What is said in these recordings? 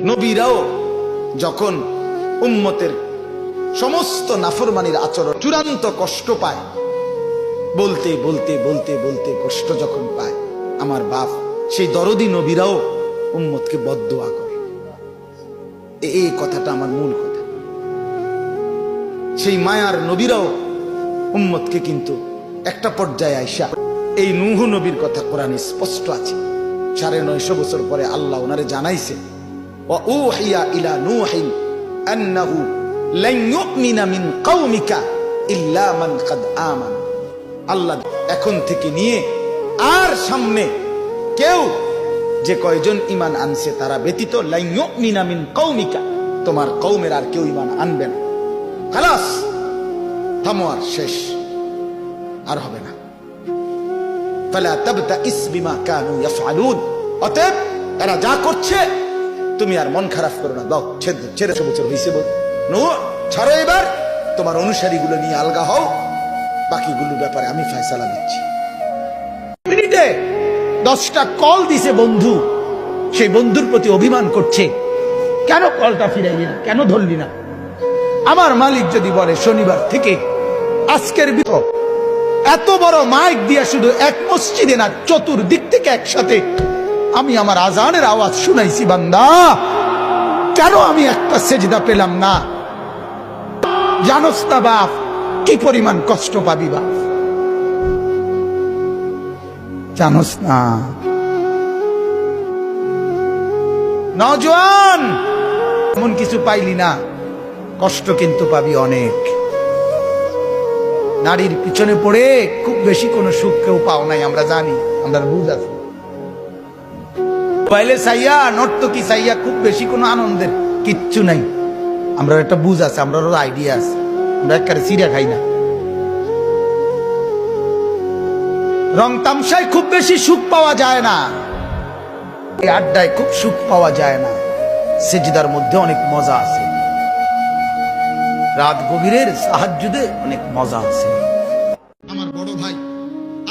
নবীরাও যখন উম্মতের সমস্ত নাফরমানির আচরণ চূড়ান্ত কষ্ট পায়, বলতে বলতে বলতে বলতে কষ্ট যখন পায়, আমার বাপ সেই দরদি নবীরাও উম্মতকে বদদোয়া করে। এই কথাটা আমার মূল কথা। সেই মায়ার নবীরাও উম্মতকে কিন্তু একটা পর্যায়ে আইসা, এই নূহ নবীর কথা কোরআনে স্পষ্ট আছে, 950 বছর পরে আল্লাহ ওনারে জানাইছে, ওয়া উহিয়া ইলা নূহিন আন্নাহু লান ইউমিনা মিন কওমিকা ইল্লা মান কাদ আমানা। আল্লাহ এখন থেকে নিয়ে আর সামনে কেউ যে কয়জন ঈমান আনছে তারা ব্যতীত লান ইউমিনা মিন কওমিকা, তোমার কওমের আর কেউ ঈমান আনবে না। খালাস, থামো, আর শেষ, আর হবে না। ফালা তাবতাইস বিমা কানু ইয়াফআলুন, অতএব এরা যা করছে তুমি আর মন খারাপ করো না, দাও ছেড়ে, 100 বছর হইছে বল, নূহ ছাড়ো, এবার তোমার অনুসারীগুলো নিয়ে আলগা হও, বাকিগুলোর ব্যাপারে আমি ফয়সালা দিচ্ছি। মিনিটে 10টা কল দিছে বন্ধু, সেই বন্ধুর প্রতি অভিমান করছে, কেন কলটা ফিরাইলি না, কেন ধরলি না? আমার মালিক যদি বলে শনিবার থেকে আজকের ভিতর এত বড় মাইক দিয়া শুধু এক মসজিদে না, চতুর্দিক থেকে একসাথে আমি আমার আজানের আওয়াজ শুনাইছি, বান্দা কেন আমি একটা সেজদা পেলাম না? জানোস না বাপ কি পরিমাণ কষ্ট পাবি বাপ, জানোস না? নওজোয়ান, এমন কিছু পাইলি না, কষ্ট কিন্তু পাবি অনেক। নারীর পিছনে পড়ে খুব বেশি কোনো সুখ কেউ পাও নাই, আমরা জানি, আমরা বুঝ আছি। পাইলে সাইয়া, নর্তকী সাইয়া খুব বেশি কোনো আনন্দের কিচ্ছু নাই, আমরা একটা বুঝ আছে, আমরা আইডিয়া আছে, আমরা একেবারে সিরিয়া খাই না। রং তামসায় খুব বেশি সুখ পাওয়া যায় না, এই আড্ডায় খুব সুখ পাওয়া যায় না, সেজদার মধ্যে অনেক মজা আছে, রাত গভীরের তাহাজ্জুদে অনেক মজা আছে। আমার বড় ভাই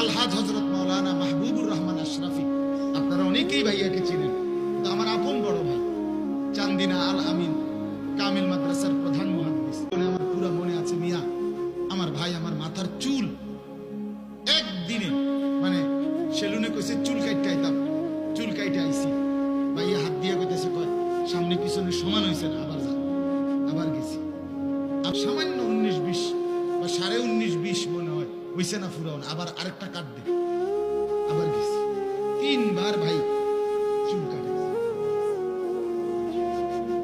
আলহাজ হযরত মাওলানা মাহবুবুর রহমান আশরাফি, আপনারা অনেকেই ভাইয়াকে চিনেন, তো আমার আপন বড় ভাই চান্দিনা আল আমিন কামিল মাদ্রাসার প্রধান মুহাদ্দিস, আমার পুরো মনে আছে মিয়া, আমার ভাই আমার মাথার চুল একদিনে মানে সেলুনে কইছে চুল কাটতে আইতাম, চুল কাটতে আইছি, ভাইয়া হাত দিয়ে কইতেছে, কয় সামনে পিছনে সমান হইছে না, আবার যা, আবার গেছি, সামান্য 19-20 বা 19.5 মনে হয় হইছে না ফুরাও, আবার আরেকটা কাটবে, আবার গেছি, 3 বার ভাই চুল কাটাইছে।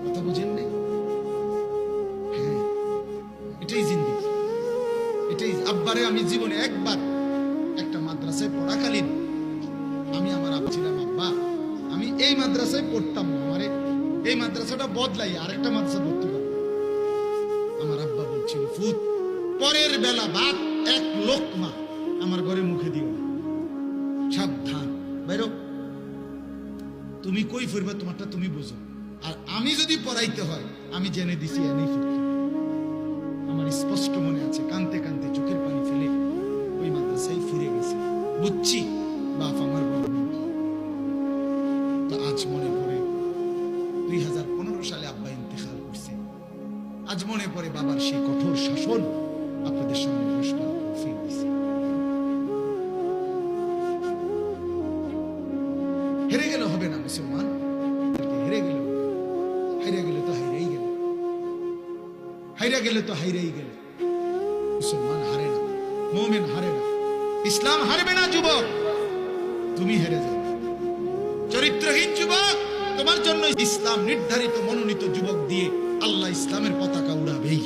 কথা বুঝেন নাই? হ্যাঁ, এটাই জিন্দেগি, এটাই। আব্বারে আমি জীবনে একবার একটা মাদ্রাসায় পড়াকালীন আমি আমার আব্বা ছিলাম, আব্বা আমি এই মাদ্রাসায় পড়তাম না, মানে এই মাদ্রাসাটা বদলাই আরেকটা মাদ্রাসা ভর্তি করব। আমার আব্বা বলছিল, ফুত পরের বেলা ভাত 1 লোকমা আমার ঘরে মুখে দিও, সাবধান বাইরো, তুমি কই ফিরবে তোমারটা তুমি বুঝো, আর আমি যদি পড়াইতে হয় আমি জেনে দিছি এনেই ফিরতে। আমার স্পষ্ট মনে আছে, কানতে কানতে চোখের পানি ফেলে ওই মাদ্রাসায় ফিরে গেছি, বুঝছি বাপ আমার বড় বন্ধু। তো আজ মনে পড়ে 2015 সালে আব্বা ইন্তেকাল করছে, আজ মনে পড়ে বাবার সেই কঠোর শাসন আপনাদের সামনে বসবার তৌফিক দিয়েছে। হেরে গেলে হবে না মুসলমান, হেরে গেলে তো হাইরেই গেল, হাইরা গেলে তো হাইরেই গেল। মুসলমান হারে না, মুমিন হারে না, ইসলাম হারবে না। যুবক তুমি হেরে যাবে, চরিত্রহীন যুবক, তোমার জন্য ইসলাম নির্ধারিত মনোনীত যুবক দিয়ে আল্লাহ ইসলামের পতাকা উড়াবেই।